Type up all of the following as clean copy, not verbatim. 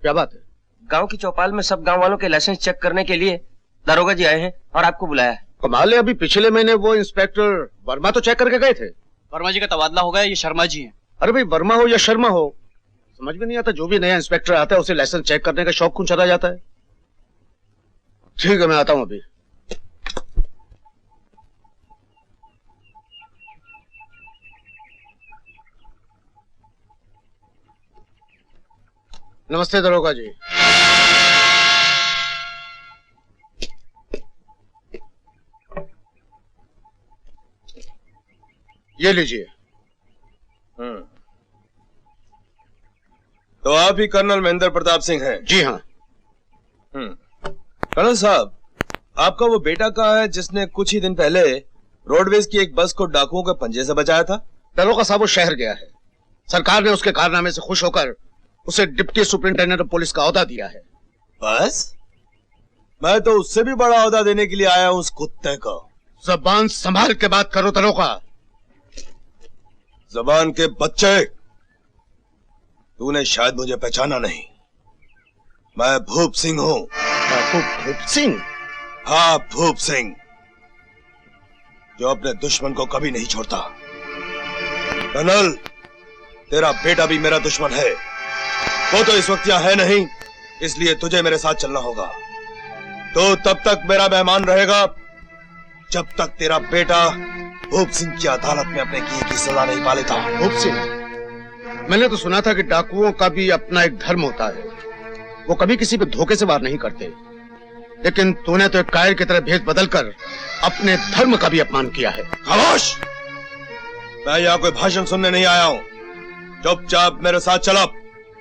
क्या बात है? गांव की चौपाल में सब गांव वालों के लाइसेंस चेक करने के लिए दारोगा जी आए हैं और आपको बुलाया है। कमाल है, अभी पिछले महीने वो इंस्पेक्टर वर्मा तो चेक करके गए थे। वर्मा जी का तबादला हो गया, ये शर्मा जी हैं। अरे भाई, वर्मा हो या शर्मा हो, समझ में नहीं आता। जो भी नया इंस्पेक्टर आता है उसे लाइसेंस चेक करने का शौक क्यों चला जाता है। ठीक है, मैं आता हूं अभी। नमस्ते दरोगा जी। ये लीजिए। तो आप ही कर्नल महेंद्र प्रताप सिंह हैं? जी हाँ। कर्नल साहब, आपका वो बेटा कहाँ है जिसने कुछ ही दिन पहले रोडवेज की एक बस को डाकुओं के पंजे से बचाया था? दरोगा साहब वो शहर गया है। सरकार ने उसके कारनामे से खुश होकर उसे डिप्टी सुपरिंटेंडेंट ऑफ पुलिस का ओहदा दिया है। बस? मैं तो उससे भी बड़ा ओहदा देने के लिए आया हूं उस कुत्ते को। जबान संभाल के बात करो दरोगा। जबान के बच्चे, तूने शायद मुझे पहचाना नहीं। मैं भूप सिंह हूं। भूप सिंह? हाँ, भूप सिंह, जो अपने दुश्मन को कभी नहीं छोड़ता। कर्नल, तेरा बेटा भी मेरा दुश्मन है। वो तो इस वक्त यहाँ है नहीं, इसलिए तुझे मेरे साथ चलना होगा। तो तब तक मेरा मेहमान रहेगा जब तक तेरा बेटा भूप सिंह की अदालत में अपने किए की सजा नहीं पा लेता। भूप सिंह? मैंने तो सुना था कि डाकुओं का भी अपना एक धर्म होता है, वो कभी किसी पे धोखे से वार नहीं करते। लेकिन तूने तो एक कायर की तरह भेष बदलकर अपने धर्म का भी अपमान किया है। खामोश! मैं यहाँ कोई भाषण सुनने नहीं आया हूँ। चुपचाप मेरे साथ चला।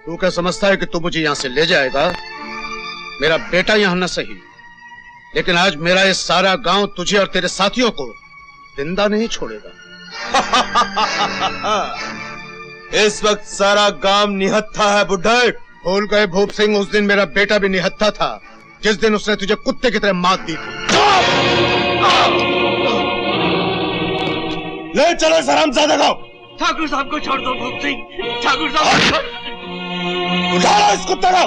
तू क्या समझता है कि तू मुझे यहाँ से ले जाएगा? मेरा बेटा यहाँ न सही, लेकिन आज मेरा ये सारा गांव तुझे और तेरे साथियों को जिंदा नहीं छोड़ेगा। इस वक्त सारा गांव निहत्था है बुड्ढे। भूल गए भूप सिंह, उस दिन मेरा बेटा भी निहत्था था, जिस दिन उसने तुझे कुत्ते की तरह मात दी थी। ले चलो इस हरामजादे को। ठाकुर साहब को छोड़ दो भूप सिंह। ठाकुर साहब, उठा लो इस कुत्ते को।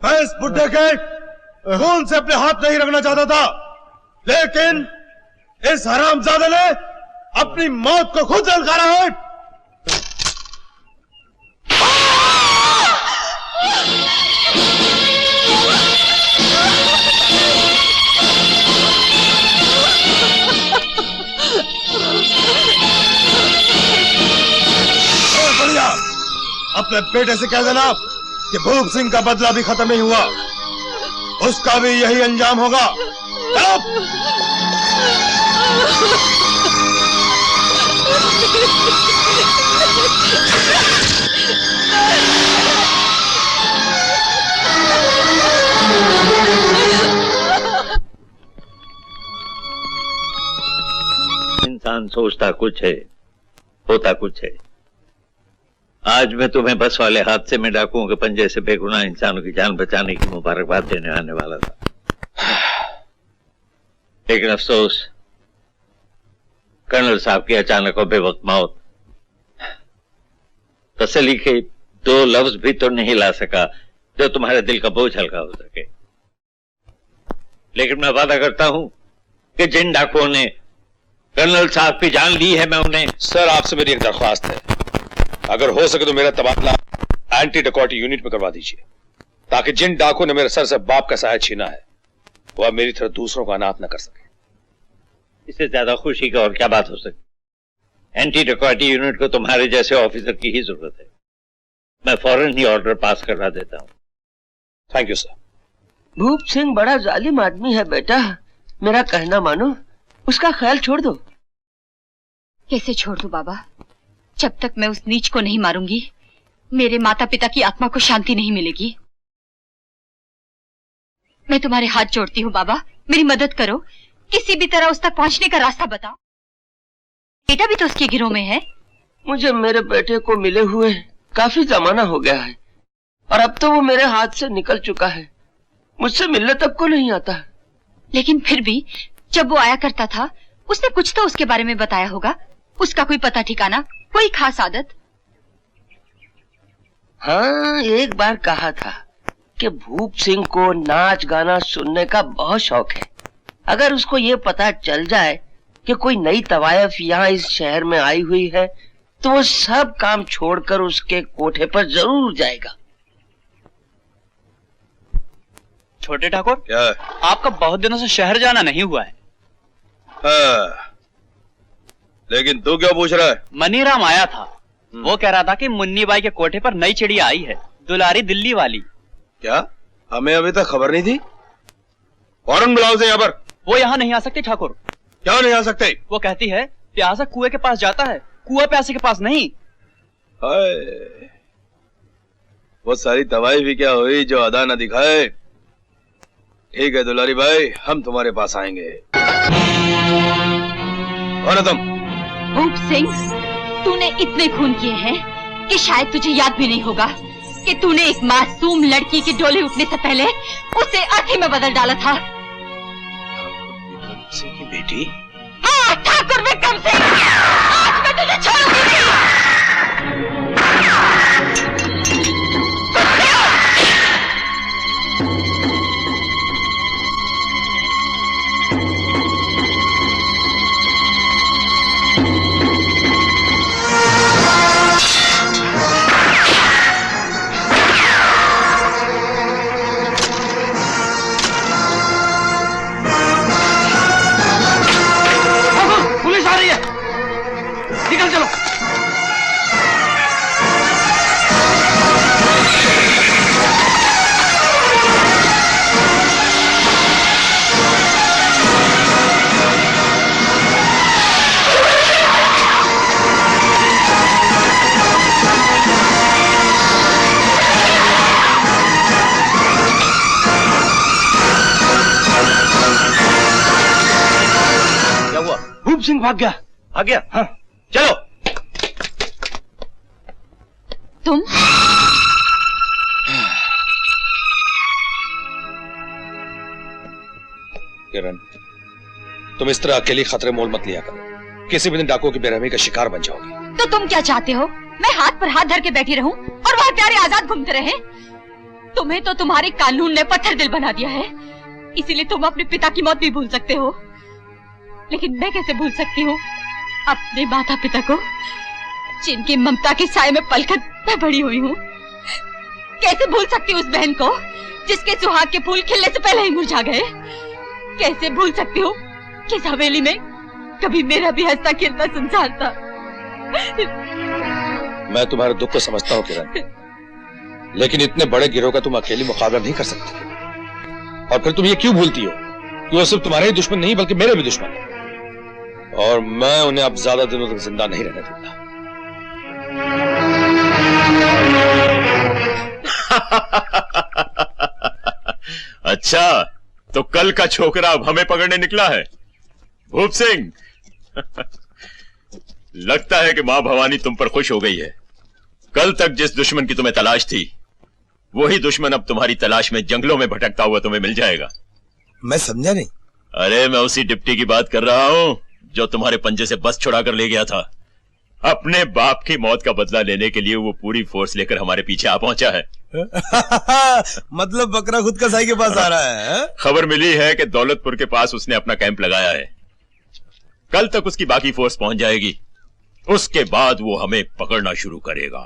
मैं इस बुड्ढे के खून से अपने हाथ नहीं रखना चाहता था, लेकिन इस हरामजादे ने अपनी मौत को खुद ललकारा है। बढ़िया, अपने बेटे से कह देना कि भूप सिंह का बदला भी खत्म नहीं हुआ, उसका भी यही अंजाम होगा। इंसान सोचता कुछ है, होता कुछ है। आज मैं तुम्हें बस वाले हादसे में डाकुओं के पंजे से बेगुनाह इंसानों की जान बचाने की मुबारकबाद देने आने वाला था, लेकिन अफसोस कर्नल साहब की अचानक और बेवक्त मौत तसल्ली के दो लफ्ज भी तो नहीं ला सका जो तुम्हारे दिल का बोझ हल्का हो सके। लेकिन मैं वादा करता हूं कि जिन डाकुओं ने कर्नल साहब की जान ली है, मैं उन्हें। सर, आपसे मेरी एक दरख्वास्त है, अगर हो सके तो मेरा तबादला एंटी डकॉटी यूनिट में करवा दीजिए, ताकि जिन डाकुओं ने मेरे सर से बाप का साया छीना है वह मेरी तरह दूसरों का अनाथ न कर सके। इससे ज्यादा खुशी की और क्या बात हो सकती। एंटी डकॉटी यूनिट को तुम्हारे जैसे ऑफिसर की ही जरूरत है। मैं फौरन ही ऑर्डर पास करवा देता हूं। Thank you sir. भूप सिंह बड़ा जालिम आदमी है बेटा, मेरा कहना मानो, उसका ख्याल छोड़ दो। कैसे छोड़ दूं बाबा? जब तक मैं उस नीच को नहीं मारूंगी, मेरे माता पिता की आत्मा को शांति नहीं मिलेगी। मैं तुम्हारे हाथ जोड़ती हूँ बाबा, मेरी मदद करो, किसी भी तरह उस तक पहुँचने का रास्ता बताओ। बेटा भी तो उसके गिरोह में है। मुझे मेरे बेटे को मिले हुए काफी जमाना हो गया है और अब तो वो मेरे हाथ से निकल चुका है, मुझसे मिलने तक को नहीं आता। लेकिन फिर भी जब वो आया करता था उसने कुछ तो उसके बारे में बताया होगा, उसका कोई पता ठिकाना, कोई खास आदत? हाँ, एक बार कहा था कि भूप सिंह को नाच गाना सुनने का बहुत शौक है। अगर उसको ये पता चल जाए कि कोई नई तवायफ यहाँ इस शहर में आई हुई है तो वो सब काम छोड़कर उसके कोठे पर जरूर जाएगा। छोटे ठाकुर, क्या है? आपका बहुत दिनों से शहर जाना नहीं हुआ है। हाँ, लेकिन तू क्या पूछ रहा है? मनीराम आया था, वो कह रहा था कि मुन्नी बाई के कोठे पर नई चिड़िया आई है, दुलारी दिल्ली वाली। क्या? हमें अभी तक खबर नहीं थी? फौरन बुलाओ से यहाँ पर। वो यहाँ नहीं आ सकती ठाकुर। क्या नहीं आ सकते? वो कहती है प्यासा कुएं के पास जाता है, कुआं प्यासे के पास नहीं। हाय, वो सारी दवाई भी क्या हुई जो अदा न दिखाए। ठीक है दुलारी भाई, हम तुम्हारे पास आएंगे। कौन है तुम? भूप सिंह, तूने इतने खून किए हैं कि शायद तुझे याद भी नहीं होगा कि तूने एक मासूम लड़की के डोले उठने से पहले उसे अर्थी में बदल डाला था। सिंह की बेटी? हाँ, ठाकुर विक्रम सिंह, आज मैं तुझे छोड़ूंगी नहीं। पुलिस आ रही है, निकल चलो। क्या हुआ? भूप सिंह भाग गया। आ गया? हाँ, चलो। तुम? किरण, तुम इस तरह अकेली खतरे मोल मत लिया करो, किसी भी दिन डाकुओं की बेरहमी का शिकार बन जाओगी। तो तुम क्या चाहते हो? मैं हाथ पर हाथ धर के बैठी रहूं और वह प्यारे आजाद घूमते रहे? तुम्हें तो तुम्हारे कानून ने पत्थर दिल बना दिया है, इसीलिए तुम अपने पिता की मौत भी भूल सकते हो, लेकिन मैं कैसे भूल सकती हूँ अपने माता पिता को, जिनकी ममता के साए में पलकर मैं बड़ी हुई हूँ। कैसे भूल सकती हूँ उस बहन को जिसके सुहाग के फूल खिलने से पहले ही मुरझा गए? कैसे भूल सकती हूँ कि इस हवेली में कभी मेरा भी हंसता खेलता संसार था। मैं तुम्हारे दुख को समझता हूँ किरण, लेकिन इतने बड़े गिरोह का तुम अकेली मुकाबला नहीं कर सकती। और फिर तुम ये क्यों भूलती हो कि वो सिर्फ तुम्हारे ही दुश्मन नहीं बल्कि मेरे भी दुश्मन है, और मैं उन्हें अब ज्यादा दिनों तक जिंदा नहीं रहने दूंगा। अच्छा, तो कल का छोकरा अब हमें पकड़ने निकला है? भूप सिंह, लगता है कि मां भवानी तुम पर खुश हो गई है। कल तक जिस दुश्मन की तुम्हें तलाश थी, वही दुश्मन अब तुम्हारी तलाश में जंगलों में भटकता हुआ तुम्हें मिल जाएगा। मैं समझा नहीं। अरे मैं उसी डिप्टी की बात कर रहा हूं जो तुम्हारे पंजे से बस छुड़ा कर ले गया था। अपने बाप की मौत का बदला लेने के लिए वो पूरी फोर्स लेकर हमारे पीछे आ पहुंचा है। मतलब बकरा खुद कसाई के पास आ रहा है? खबर मिली है कि दौलतपुर के पास उसने अपना कैंप लगाया है। कल तक उसकी बाकी फोर्स पहुंच जाएगी, उसके बाद वो हमें पकड़ना शुरू करेगा।